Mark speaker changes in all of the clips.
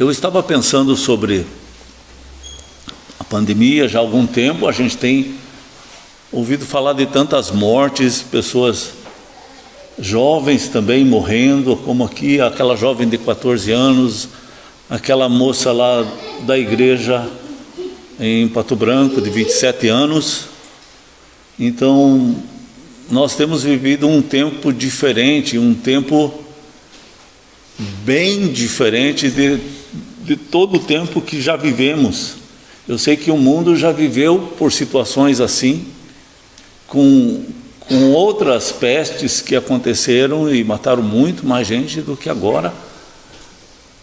Speaker 1: Eu estava pensando sobre a pandemia já há algum tempo. A gente tem ouvido falar de tantas mortes, pessoas jovens também morrendo, como aqui aquela jovem de 14 anos, aquela moça lá da igreja em Pato Branco de 27 anos. Então nós temos vivido um tempo diferente, um tempo bem diferente de todo o tempo que já vivemos. Eu sei que o mundo já viveu por situações assim, com outras pestes que aconteceram e mataram muito mais gente do que agora,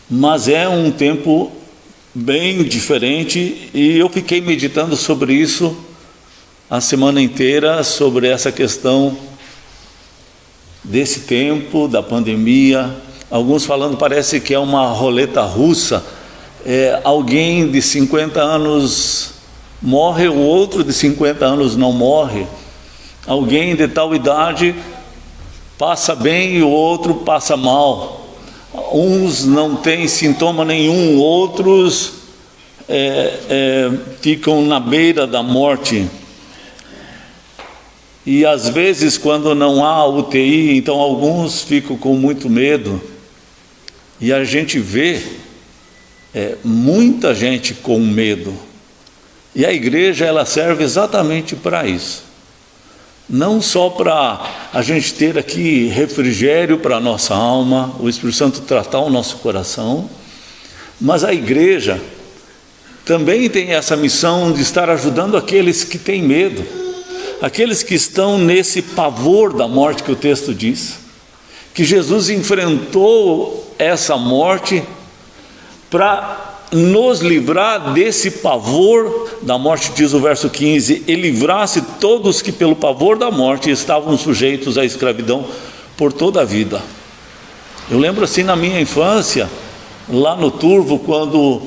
Speaker 1: mas é um tempo bem diferente, e eu fiquei meditando sobre isso a semana inteira, sobre essa questão desse tempo, da pandemia. Alguns falando, parece que é uma roleta russa, alguém de 50 anos morre, o outro de 50 anos não morre. Alguém de tal idade passa bem e o outro passa mal. Uns não têm sintoma nenhum, outros ficam na beira da morte. E às vezes, quando não há UTI, então alguns ficam com muito medo. E a gente vê muita gente com medo. E a igreja, ela serve exatamente para isso. Não só para a gente ter aqui refrigério para a nossa alma, o Espírito Santo tratar o nosso coração, mas a igreja também tem essa missão de estar ajudando aqueles que têm medo, aqueles que estão nesse pavor da morte que o texto diz, que Jesus enfrentou essa morte para nos livrar desse pavor da morte. Diz o verso 15: e livrasse todos que pelo pavor da morte estavam sujeitos à escravidão por toda a vida. Eu lembro assim na minha infância, lá no Turvo, quando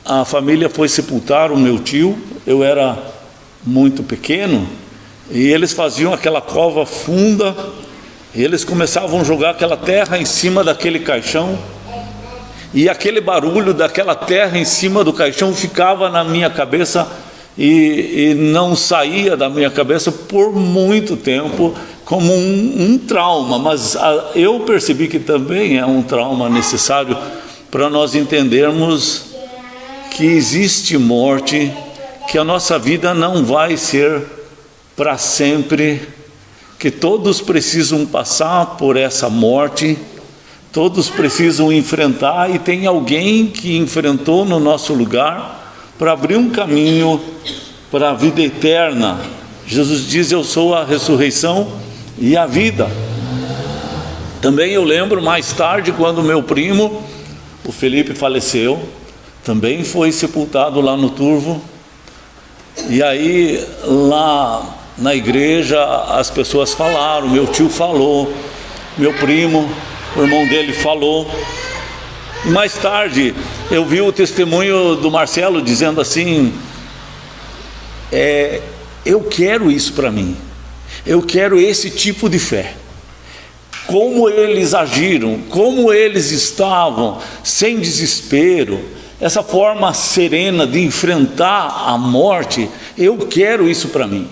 Speaker 1: a família foi sepultar o meu tio. Eu era muito pequeno, e eles faziam aquela cova funda, e eles começavam a jogar aquela terra em cima daquele caixão, e aquele barulho daquela terra em cima do caixão ficava na minha cabeça e não saía da minha cabeça por muito tempo, como um trauma. Mas eu percebi que também é um trauma necessário para nós entendermos que existe morte, que a nossa vida não vai ser para sempre, que todos precisam passar por essa morte, todos precisam enfrentar, e tem alguém que enfrentou no nosso lugar para abrir um caminho para a vida eterna. Jesus diz: eu sou a ressurreição e a vida. Também eu lembro mais tarde, quando meu primo, o Felipe, faleceu, também foi sepultado lá no Turvo. E aí lá na igreja as pessoas falaram, meu tio falou, meu primo, o irmão dele falou. E mais tarde eu vi o testemunho do Marcelo dizendo assim: eu quero isso para mim, eu quero esse tipo de fé. Como eles agiram, como eles estavam, sem desespero, essa forma serena de enfrentar a morte, eu quero isso para mim.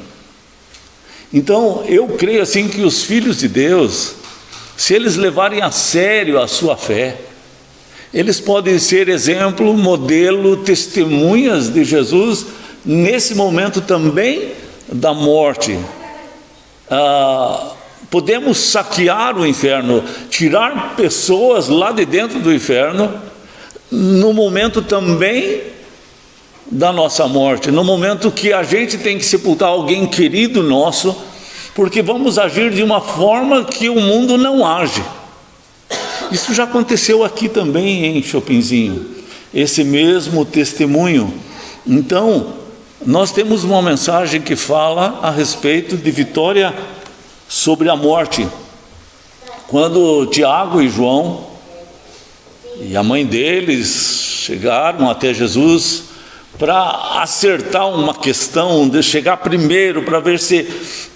Speaker 1: Então eu creio assim que os filhos de Deus, se eles levarem a sério a sua fé, eles podem ser exemplo, modelo, testemunhas de Jesus nesse momento também da morte. Podemos saquear o inferno, tirar pessoas lá de dentro do inferno, no momento também da nossa morte, no momento que a gente tem que sepultar alguém querido nosso, porque vamos agir de uma forma que o mundo não age. Isso já aconteceu aqui também em Chopinzinho, esse mesmo testemunho. Então nós temos uma mensagem que fala a respeito de vitória sobre a morte. Quando Tiago e João e a mãe deles chegaram até Jesus para acertar uma questão, de chegar primeiro para ver se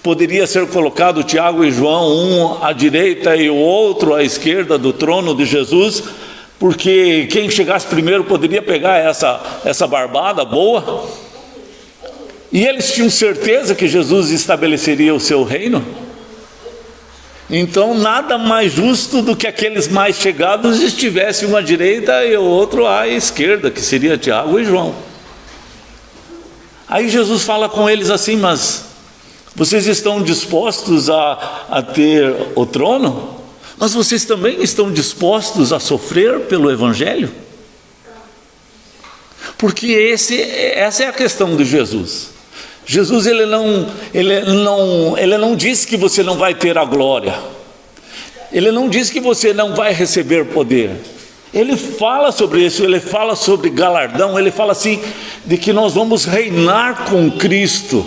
Speaker 1: poderia ser colocado Tiago e João, um à direita e o outro à esquerda do trono de Jesus, porque quem chegasse primeiro poderia pegar essa barbada boa. E eles tinham certeza que Jesus estabeleceria o seu reino. Então nada mais justo do que aqueles mais chegados estivessem um à direita e o outro à esquerda, que seria Tiago e João. Aí Jesus fala com eles assim: mas vocês estão dispostos a ter o trono? Mas vocês também estão dispostos a sofrer pelo Evangelho? Porque essa é a questão de Jesus. Jesus ele não diz que você não vai ter a glória. Ele não diz que você não vai receber poder. Ele fala sobre isso, ele fala sobre galardão, ele fala assim, de que nós vamos reinar com Cristo.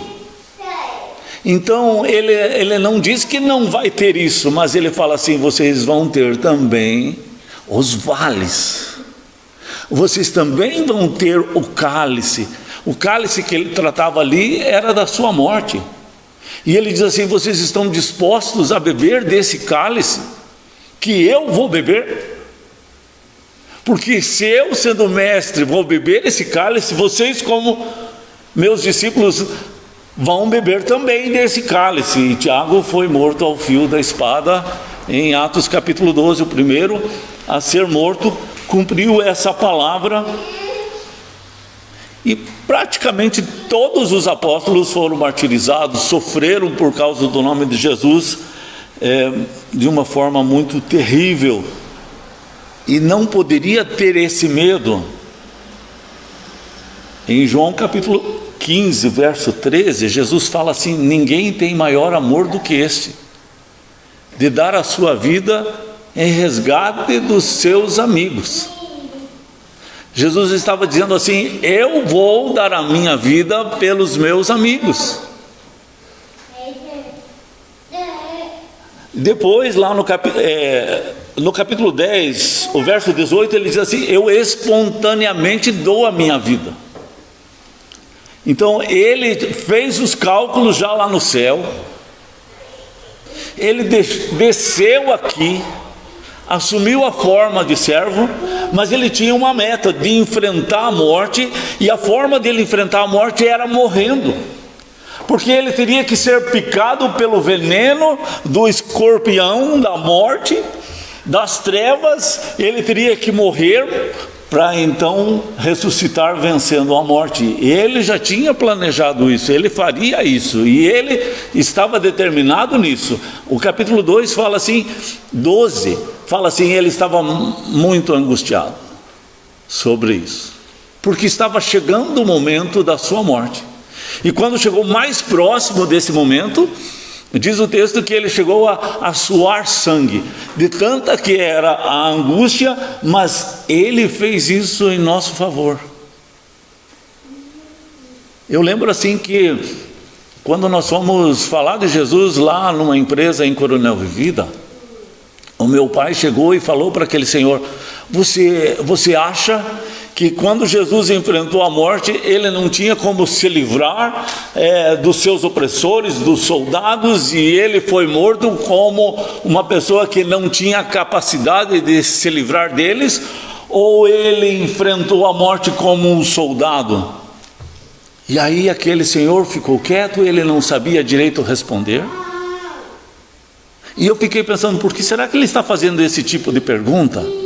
Speaker 1: Então ele não diz que não vai ter isso, mas ele fala assim: vocês vão ter também os vales, vocês também vão ter o cálice. O cálice que ele tratava ali era da sua morte. E ele diz assim: vocês estão dispostos a beber desse cálice que eu vou beber? Porque se eu, sendo mestre, vou beber esse cálice, vocês, como meus discípulos, vão beber também desse cálice. E Tiago foi morto ao fio da espada em Atos capítulo 12, o primeiro a ser morto, cumpriu essa palavra. E praticamente todos os apóstolos foram martirizados, sofreram por causa do nome de Jesus, de uma forma muito terrível. E não poderia ter esse medo. Em João capítulo 15, verso 13, Jesus fala assim: ninguém tem maior amor do que este, de dar a sua vida em resgate dos seus amigos. Jesus estava dizendo assim: eu vou dar a minha vida pelos meus amigos. Depois, lá no capítulo 10, o verso 18, ele diz assim: eu espontaneamente dou a minha vida. Então ele fez os cálculos já lá no céu, ele desceu aqui, assumiu a forma de servo, mas ele tinha uma meta de enfrentar a morte, e a forma dele enfrentar a morte era morrendo, porque ele teria que ser picado pelo veneno do escorpião da morte, das trevas. Ele teria que morrer para então ressuscitar vencendo a morte. Ele já tinha planejado isso, ele faria isso, e ele estava determinado nisso. O capítulo 2 fala assim, 12, fala assim: ele estava muito angustiado sobre isso, porque estava chegando o momento da sua morte. E quando chegou mais próximo desse momento, diz o texto que ele chegou a suar sangue, de tanta que era a angústia, mas ele fez isso em nosso favor. Eu lembro assim que quando nós fomos falar de Jesus lá numa empresa em Coronel Vivida, o meu pai chegou e falou para aquele senhor: você acha que quando Jesus enfrentou a morte, ele não tinha como se livrar dos seus opressores, dos soldados, e ele foi morto como uma pessoa que não tinha capacidade de se livrar deles? Ou ele enfrentou a morte como um soldado? E aí aquele senhor ficou quieto, ele não sabia direito responder. E eu fiquei pensando: por que será que ele está fazendo esse tipo de pergunta?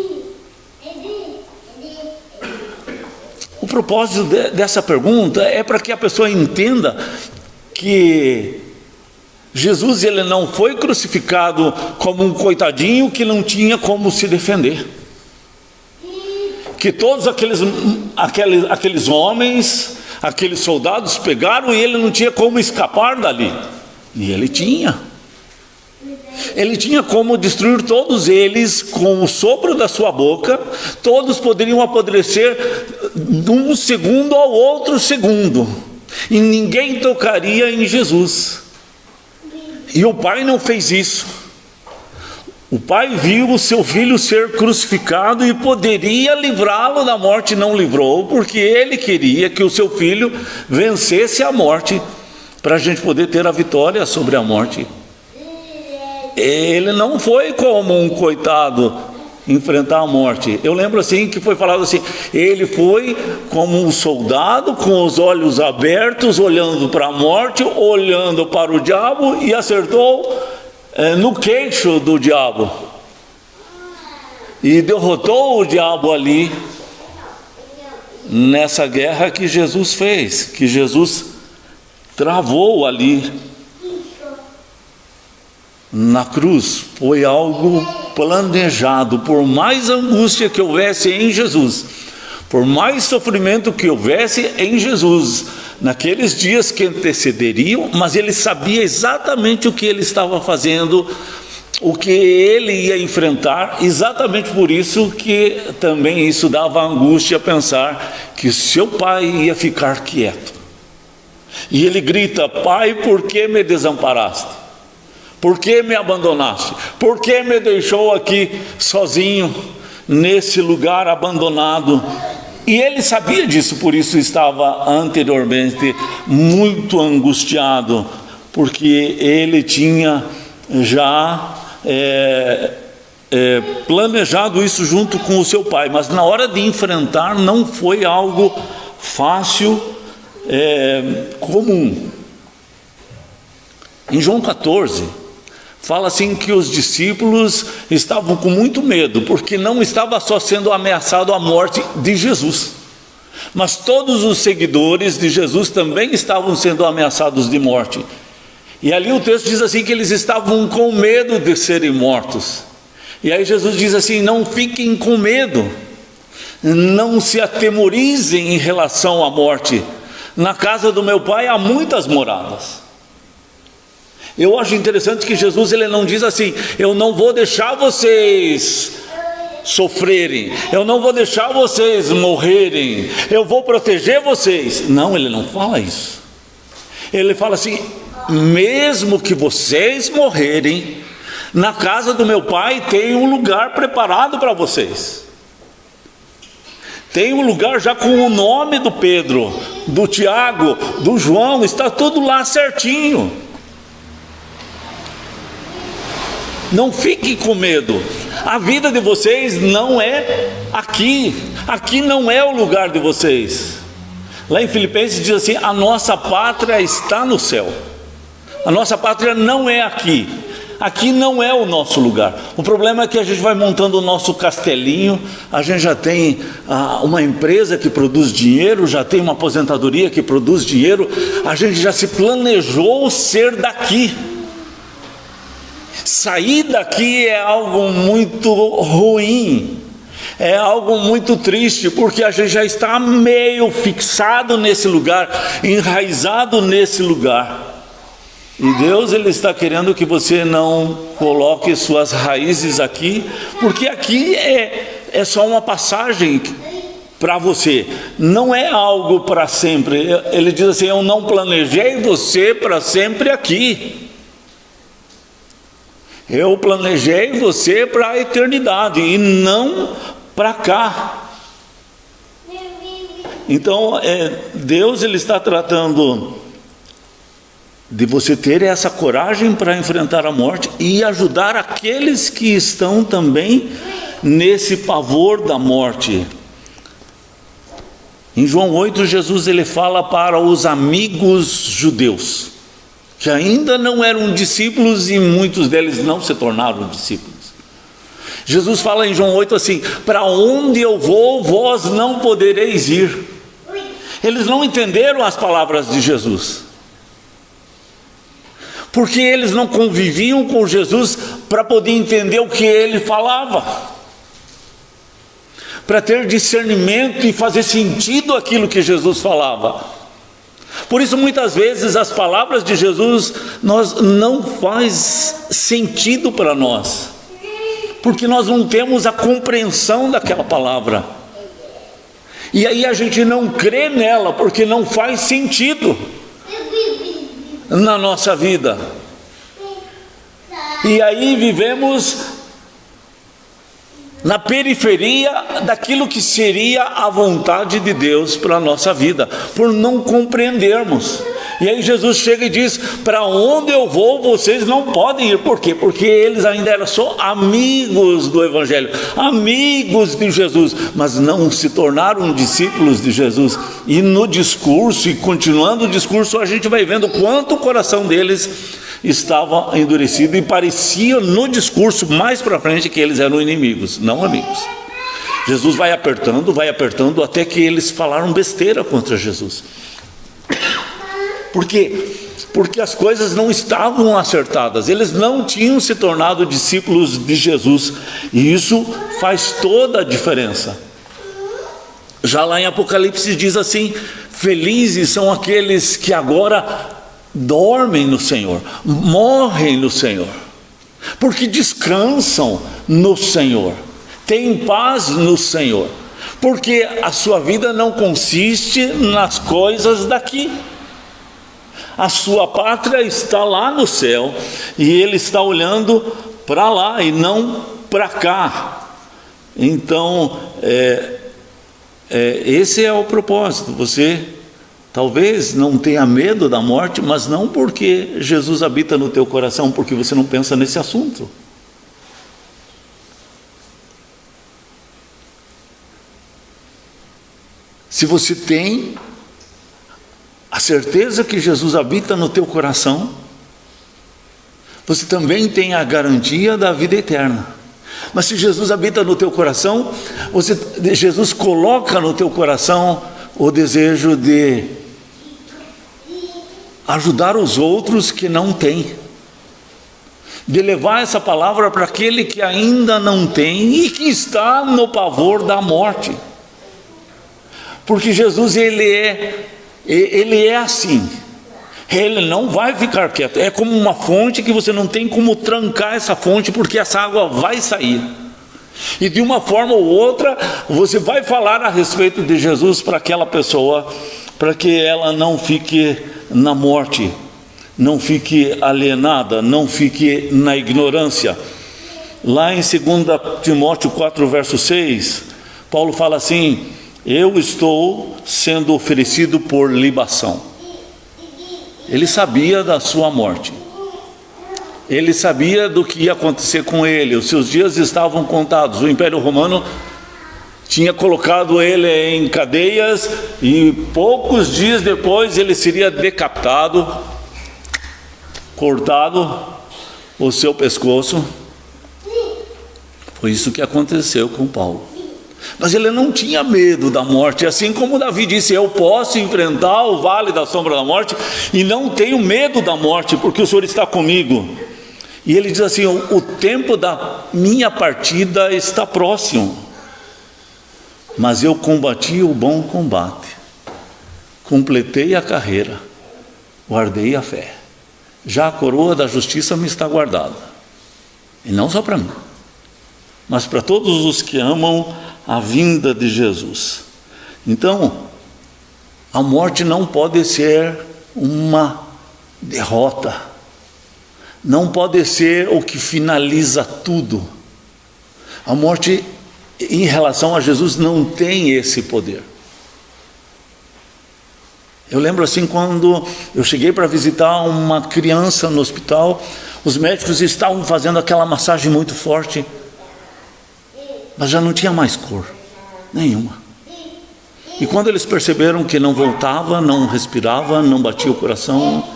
Speaker 1: O propósito dessa pergunta é para que a pessoa entenda que Jesus, ele não foi crucificado como um coitadinho que não tinha como se defender, que todos aqueles homens, aqueles soldados pegaram e ele não tinha como escapar dali, e ele tinha como destruir todos eles com o sopro da sua boca. Todos poderiam apodrecer de um segundo ao outro segundo, e ninguém tocaria em Jesus. E o Pai não fez isso. O Pai viu o seu filho ser crucificado e poderia livrá-lo da morte, não livrou, porque ele queria que o seu filho vencesse a morte, para a gente poder ter a vitória sobre a morte. Ele não foi como um coitado enfrentar a morte. Eu lembro assim que foi falado assim, ele foi como um soldado com os olhos abertos, olhando para a morte, olhando para o diabo, e acertou no queixo do diabo e derrotou o diabo ali, nessa guerra que Jesus fez, que Jesus travou ali na cruz. Foi algo planejado. Por mais angústia que houvesse em Jesus, por mais sofrimento que houvesse em Jesus, naqueles dias que antecederiam, mas ele sabia exatamente o que ele estava fazendo, o que ele ia enfrentar. Exatamente por isso que também isso dava angústia, pensar que seu pai ia ficar quieto. E ele grita: Pai, por que me desamparaste? Por que me abandonaste? Por que me deixou aqui sozinho, nesse lugar abandonado? E ele sabia disso, por isso estava anteriormente muito angustiado, porque ele tinha já planejado isso junto com o seu pai. Mas na hora de enfrentar não foi algo fácil, comum. Em João 14, fala assim que os discípulos estavam com muito medo, porque não estava só sendo ameaçado a morte de Jesus, mas todos os seguidores de Jesus também estavam sendo ameaçados de morte. E ali o texto diz assim que eles estavam com medo de serem mortos. E aí Jesus diz assim: não fiquem com medo, não se atemorizem em relação à morte. Na casa do meu pai há muitas moradas. Eu acho interessante que Jesus, ele não diz assim: eu não vou deixar vocês sofrerem, eu não vou deixar vocês morrerem, eu vou proteger vocês. Não, ele não fala isso. Ele fala assim: mesmo que vocês morrerem, na casa do meu pai tem um lugar preparado para vocês. Tem um lugar já com o nome do Pedro, do Tiago, do João, está tudo lá certinho. Não fiquem com medo. A vida de vocês não é aqui. Aqui não é o lugar de vocês. Lá em Filipenses diz assim: a nossa pátria está no céu. A nossa pátria não é aqui. Aqui não é o nosso lugar. O problema é que a gente vai montando o nosso castelinho. A gente já tem uma empresa que produz dinheiro, já tem uma aposentadoria que produz dinheiro. A gente já se planejou ser daqui. Sair daqui é algo muito ruim, é algo muito triste, porque a gente já está meio fixado nesse lugar, enraizado nesse lugar. E Deus, ele está querendo que você não coloque suas raízes aqui, porque aqui é só uma passagem para você, não é algo para sempre. Ele diz assim: eu não planejei você para sempre aqui. Eu planejei você para a eternidade e não para cá. Então, Deus, ele está tratando de você ter essa coragem para enfrentar a morte e ajudar aqueles que estão também nesse pavor da morte. Em João 8, Jesus, ele fala para os amigos judeus, que ainda não eram discípulos e muitos deles não se tornaram discípulos. Jesus fala em João 8 assim: para onde eu vou, vós não podereis ir. Eles não entenderam as palavras de Jesus, porque eles não conviviam com Jesus para poder entender o que ele falava, para ter discernimento e fazer sentido aquilo que Jesus falava. Por isso muitas vezes as palavras de Jesus não faz sentido para nós, porque nós não temos a compreensão daquela palavra, e aí a gente não crê nela, porque não faz sentido na nossa vida, e aí vivemos na periferia daquilo que seria a vontade de Deus para a nossa vida, por não compreendermos. E aí Jesus chega e diz: para onde eu vou, vocês não podem ir. Por quê? Porque eles ainda eram só amigos do Evangelho, amigos de Jesus, mas não se tornaram discípulos de Jesus. E no discurso, e continuando o discurso, a gente vai vendo quanto o coração deles estava endurecido, e parecia no discurso mais para frente que eles eram inimigos, não amigos. Jesus vai apertando, até que eles falaram besteira contra Jesus. Por quê? Porque as coisas não estavam acertadas, eles não tinham se tornado discípulos de Jesus, e isso faz toda a diferença. Já lá em Apocalipse diz assim: felizes são aqueles que agora dormem no Senhor, morrem no Senhor, porque descansam no Senhor, têm paz no Senhor, porque a sua vida não consiste nas coisas daqui. A sua pátria está lá no céu, e ele está olhando para lá e não para cá. Então, esse é o propósito. Você talvez não tenha medo da morte, mas não porque Jesus habita no teu coração, porque você não pensa nesse assunto. Se você tem a certeza que Jesus habita no teu coração, você também tem a garantia da vida eterna. Mas se Jesus habita no teu coração, Jesus coloca no teu coração o desejo de ajudar os outros que não têm, de levar essa palavra para aquele que ainda não tem e que está no pavor da morte. Porque Jesus, ele é assim, ele não vai ficar quieto. É como uma fonte que você não tem como trancar essa fonte, porque essa água vai sair, e de uma forma ou outra você vai falar a respeito de Jesus para aquela pessoa, para que ela não fique na morte, não fique alienada, não fique na ignorância. Lá em 2 Timóteo 4, verso 6, Paulo fala assim: eu estou sendo oferecido por libação. Ele sabia da sua morte, ele sabia do que ia acontecer com ele, os seus dias estavam contados. O Império Romano tinha colocado ele em cadeias, e poucos dias depois ele seria decapitado, cortado o seu pescoço. Foi isso que aconteceu com Paulo. Mas ele não tinha medo da morte, assim como Davi disse: eu posso enfrentar o vale da sombra da morte e não tenho medo da morte, porque o Senhor está comigo. E ele diz assim: o tempo da minha partida está próximo, mas eu combati o bom combate, completei a carreira, guardei a fé, já a coroa da justiça me está guardada, e não só para mim, mas para todos os que amam a vinda de Jesus. Então, a morte não pode ser uma derrota, não pode ser o que finaliza tudo. A morte, em relação a Jesus, não tem esse poder. Eu lembro assim, quando eu cheguei para visitar uma criança no hospital, os médicos estavam fazendo aquela massagem muito forte, mas já não tinha mais cor nenhuma. E quando eles perceberam que não voltava, não respirava, não batia o coração,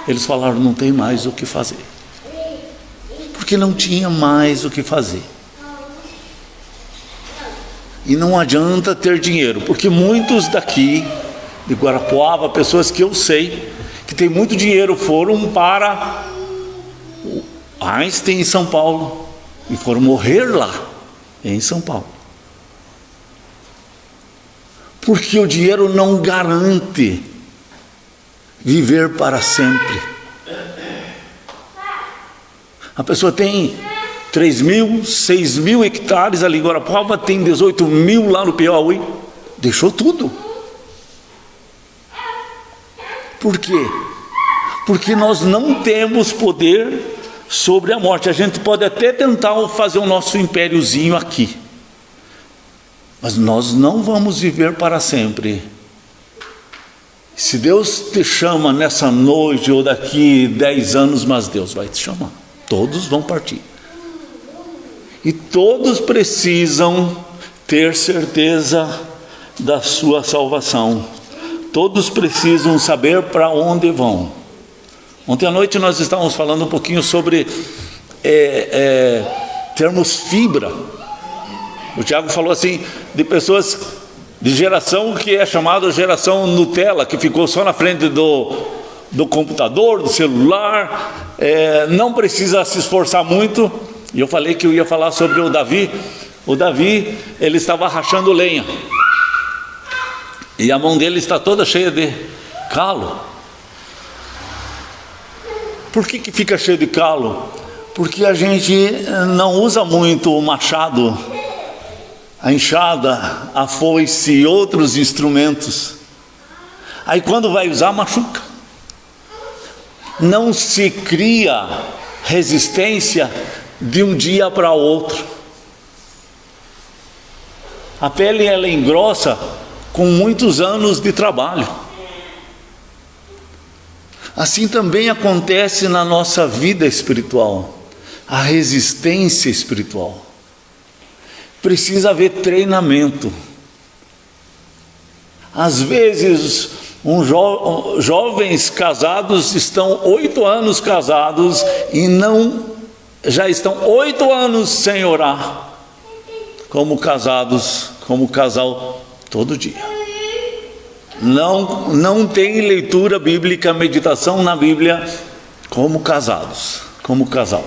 Speaker 1: eles falaram: não tem mais o que fazer. Porque não tinha mais o que fazer. E não adianta ter dinheiro, porque muitos daqui de Guarapuava, pessoas que eu sei que tem muito dinheiro, foram para Einstein em São Paulo e foram morrer lá em São Paulo, porque o dinheiro não garante viver para sempre. A pessoa tem 3.000, 6.000 hectares ali em Guarapuava, tem 18.000 lá no Piauí, deixou tudo. Por quê? Porque nós não temos poder sobre a morte. A gente pode até tentar fazer o nosso impériozinho aqui, mas nós não vamos viver para sempre. Se Deus te chama nessa noite ou daqui 10 anos, mas Deus vai te chamar. Todos vão partir. E todos precisam ter certeza da sua salvação. Todos precisam saber para onde vão. Ontem à noite nós estávamos falando um pouquinho sobre termos fibra. O Tiago falou assim, de pessoas de geração que é chamada geração Nutella, que ficou só na frente do computador, do celular, não precisa se esforçar muito. E eu falei que eu ia falar sobre o Davi. O Davi, ele estava rachando lenha, e a mão dele está toda cheia de calo. Por que fica cheio de calo? Porque a gente não usa muito o machado, a enxada, a foice e outros instrumentos. Aí quando vai usar, machuca. Não se cria resistência de um dia para outro. A pele, ela engrossa com muitos anos de trabalho. Assim também acontece na nossa vida espiritual, a resistência espiritual. Precisa haver treinamento. Às vezes, jovens casados estão 8 anos casados e já estão 8 anos sem orar, como casados, como casal, todo dia. Não tem leitura bíblica, meditação na Bíblia, como casados, como casal.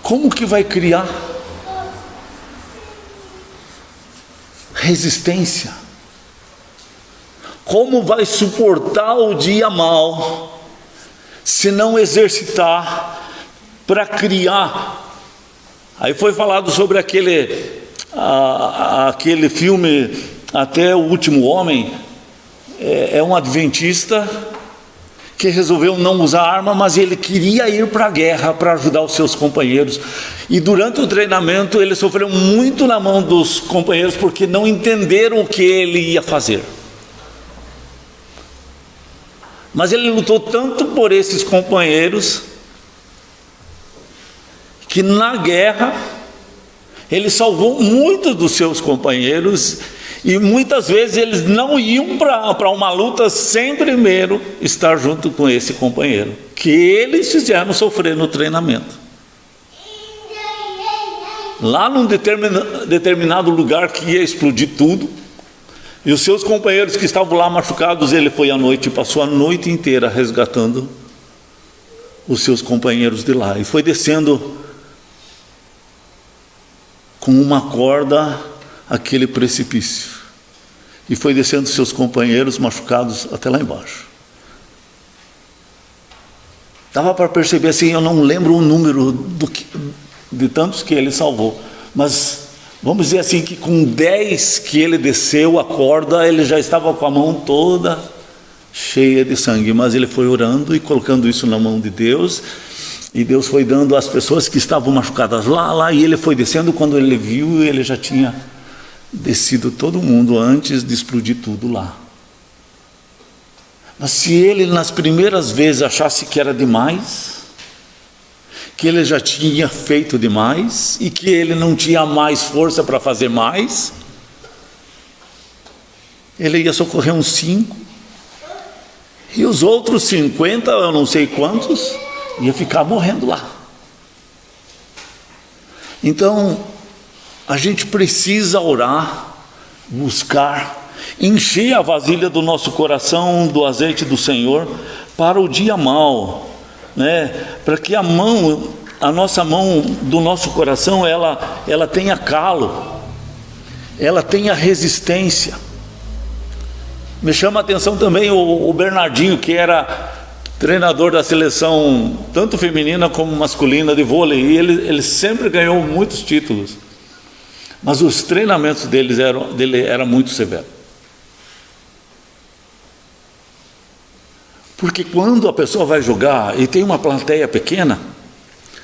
Speaker 1: Como que vai criar resistência? Como vai suportar o dia mal se não exercitar para criar? Aí foi falado sobre aquele filme Até o Último Homem. É um adventista que resolveu não usar arma, mas ele queria ir para a guerra para ajudar os seus companheiros. E durante o treinamento ele sofreu muito na mão dos companheiros, porque não entenderam o que ele ia fazer. Mas ele lutou tanto por esses companheiros, que na guerra ele salvou muitos dos seus companheiros. E muitas vezes eles não iam para uma luta sem primeiro estar junto com esse companheiro, que eles fizeram sofrer no treinamento. Lá num determinado lugar que ia explodir tudo, e os seus companheiros que estavam lá machucados, ele foi à noite e passou a noite inteira resgatando os seus companheiros de lá. E foi descendo com uma corda aquele precipício, e foi descendo seus companheiros machucados até lá embaixo. Dava para perceber assim, eu não lembro o número de tantos que ele salvou, mas vamos dizer assim, que com 10 que ele desceu a corda, ele já estava com a mão toda cheia de sangue, mas ele foi orando e colocando isso na mão de Deus, e Deus foi dando às pessoas que estavam machucadas lá, e ele foi descendo. Quando ele viu, ele já tinha descido todo mundo antes de explodir tudo lá. Mas se ele nas primeiras vezes achasse que era demais, que ele já tinha feito demais e que ele não tinha mais força para fazer mais, ele ia socorrer uns 5, e os outros 50, eu não sei quantos, ia ficar morrendo lá. Então a gente precisa orar, buscar, encher a vasilha do nosso coração do azeite do Senhor para o dia mau, né? Para que a nossa mão do nosso coração, ela tenha calo, ela tenha resistência. Me chama a atenção também o Bernardinho, que era treinador da seleção tanto feminina como masculina de vôlei, e ele sempre ganhou muitos títulos. Mas os treinamentos dele eram muito severos. Porque quando a pessoa vai jogar e tem uma plateia pequena,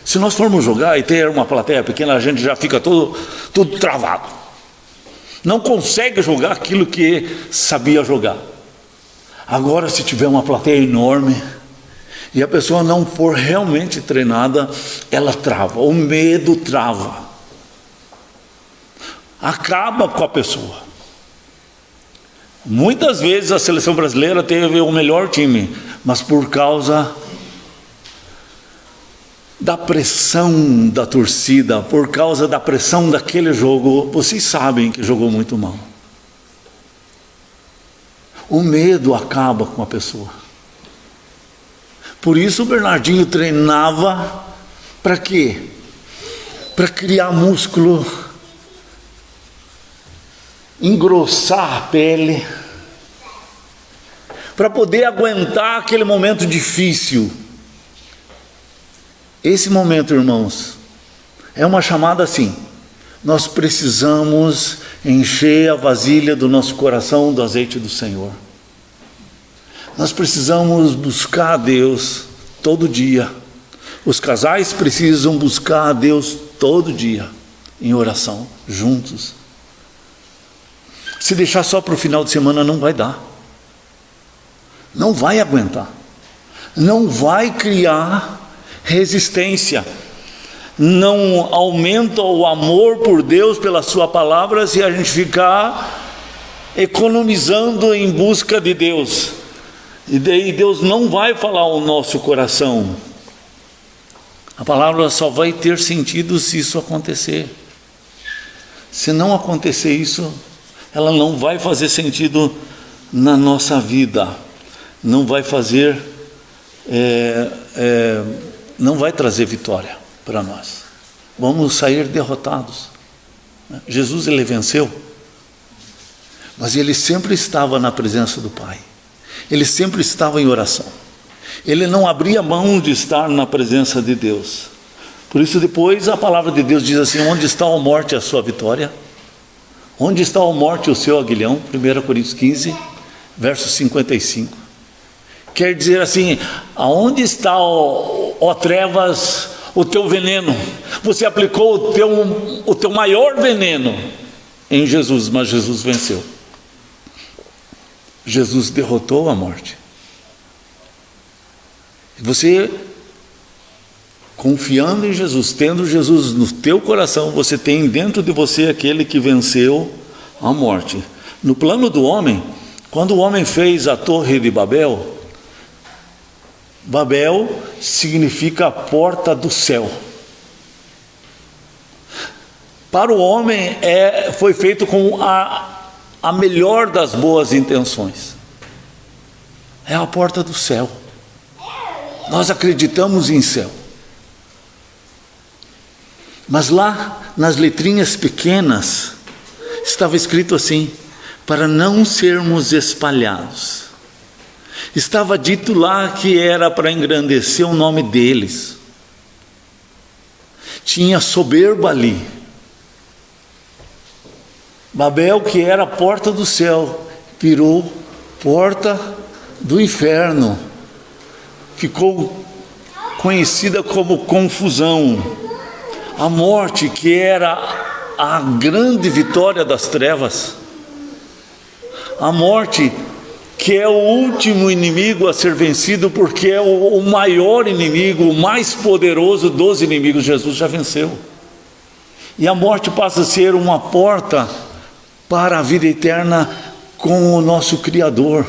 Speaker 1: se nós formos jogar e ter uma plateia pequena, a gente já fica tudo travado. Não consegue jogar aquilo que sabia jogar. Agora, se tiver uma plateia enorme e a pessoa não for realmente treinada, ela trava, o medo trava, acaba com a pessoa. Muitas vezes a seleção brasileira teve o melhor time, mas por causa da pressão da torcida, por causa da pressão daquele jogo, vocês sabem que jogou muito mal. O medo acaba com a pessoa. Por isso o Bernardinho treinava para quê? Para criar músculo, engrossar a pele, para poder aguentar aquele momento difícil. Esse momento, irmãos, é uma chamada assim: nós precisamos encher a vasilha do nosso coração do azeite do Senhor. Nós precisamos buscar a Deus todo dia. Os casais precisam buscar a Deus todo dia, em oração, juntos. Se deixar só para o final de semana não vai dar. Não vai aguentar. Não vai criar resistência. Não aumenta o amor por Deus, pela sua palavra, se a gente ficar economizando em busca de Deus. E daí Deus não vai falar ao nosso coração. A palavra só vai ter sentido se isso acontecer. Se não acontecer isso, ela não vai fazer sentido na nossa vida. Não vai fazer, não vai trazer vitória para nós. Vamos sair derrotados. Jesus, ele venceu, mas ele sempre estava na presença do Pai. Ele sempre estava em oração. Ele não abria mão de estar na presença de Deus. Por isso depois a palavra de Deus diz assim: onde está a morte, a sua vitória? Onde está a morte, o seu aguilhão? 1 Coríntios 15, verso 55. Quer dizer assim: aonde está, ó trevas, o teu veneno? Você aplicou o teu maior veneno em Jesus, mas Jesus venceu. Jesus derrotou a morte. Você, confiando em Jesus, tendo Jesus no teu coração, você tem dentro de você aquele que venceu a morte. No plano do homem, quando o homem fez a torre de Babel, Babel significa a porta do céu. Para o homem foi feito com a melhor das boas intenções. É a porta do céu. Nós acreditamos em céu. Mas lá, nas letrinhas pequenas, estava escrito assim: para não sermos espalhados. Estava dito lá que era para engrandecer o nome deles. Tinha soberba ali. Babel, que era a porta do céu, virou porta do inferno. Ficou conhecida como confusão. A morte, que era a grande vitória das trevas. A morte, que é o último inimigo a ser vencido, porque é o maior inimigo, o mais poderoso dos inimigos. Jesus já venceu. E a morte passa a ser uma porta para a vida eterna com o nosso Criador.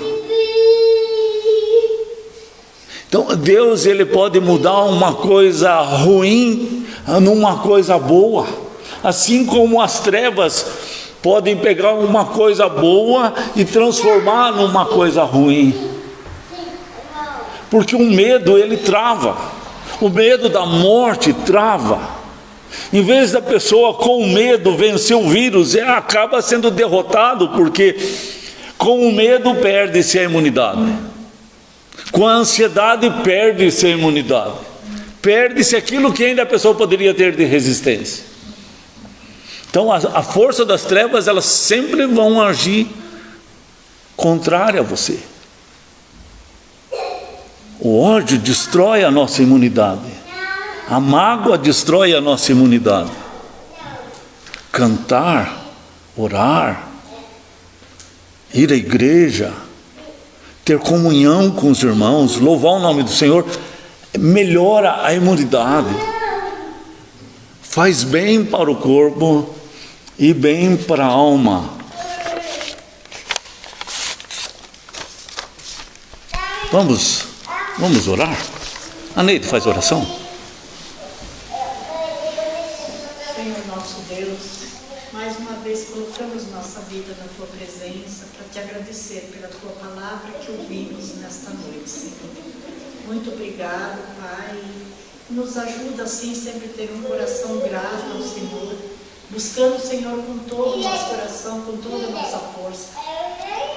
Speaker 1: Então Deus, ele pode mudar uma coisa ruim numa coisa boa, assim como as trevas podem pegar uma coisa boa e transformar numa coisa ruim. Porque o medo, ele trava. O medo da morte trava. Em vez da pessoa com medo vencer o vírus, ela acaba sendo derrotado, porque com o medo perde-se a imunidade. Com a ansiedade perde-se a imunidade. Perde-se aquilo que ainda a pessoa poderia ter de resistência. Então a força das trevas, elas sempre vão agir contrária a você. O ódio destrói a nossa imunidade. A mágoa destrói a nossa imunidade. Cantar, orar, ir à igreja, ter comunhão com os irmãos, louvar o nome do Senhor, melhora a imunidade, faz bem para o corpo e bem para a alma. Vamos orar? A Neide faz oração.
Speaker 2: Senhor nosso Deus, mais uma vez colocamos nossa vida na Tua presença para Te agradecer pela Tua palavra que ouvimos nesta noite, Senhor. Muito obrigado, Pai. Nos ajuda assim sempre a ter um coração grato ao Senhor, buscando o Senhor com todo o nosso coração, com toda a nossa força.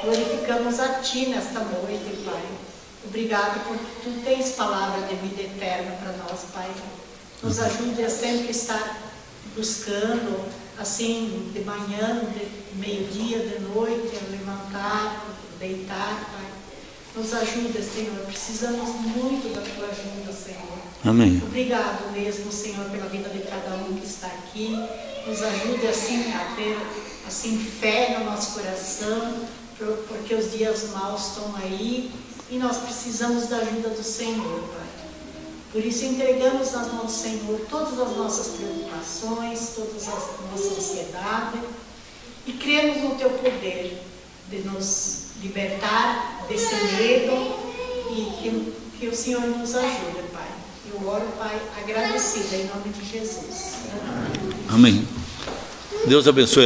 Speaker 2: Glorificamos a Ti nesta noite, Pai. Obrigado porque Tu tens palavra de vida eterna para nós, Pai. Nos ajude a sempre estar buscando, assim, de manhã, de meio-dia, de noite, a levantar, deitar, Pai. Nos ajude, Senhor. Precisamos muito da Tua ajuda, Senhor.
Speaker 1: Amém.
Speaker 2: Obrigado mesmo, Senhor, pela vida de cada um que está aqui. Nos ajude, assim, a ter, assim, fé no nosso coração, porque os dias maus estão aí e nós precisamos da ajuda do Senhor, Pai. Por isso entregamos nas mãos do Senhor todas as nossas preocupações, todas as nossas ansiedades e cremos no Teu poder de nos libertar desse medo e que o Senhor nos ajude, Pai. Eu oro, Pai, agradecida em nome de Jesus.
Speaker 1: Amém. Deus abençoe.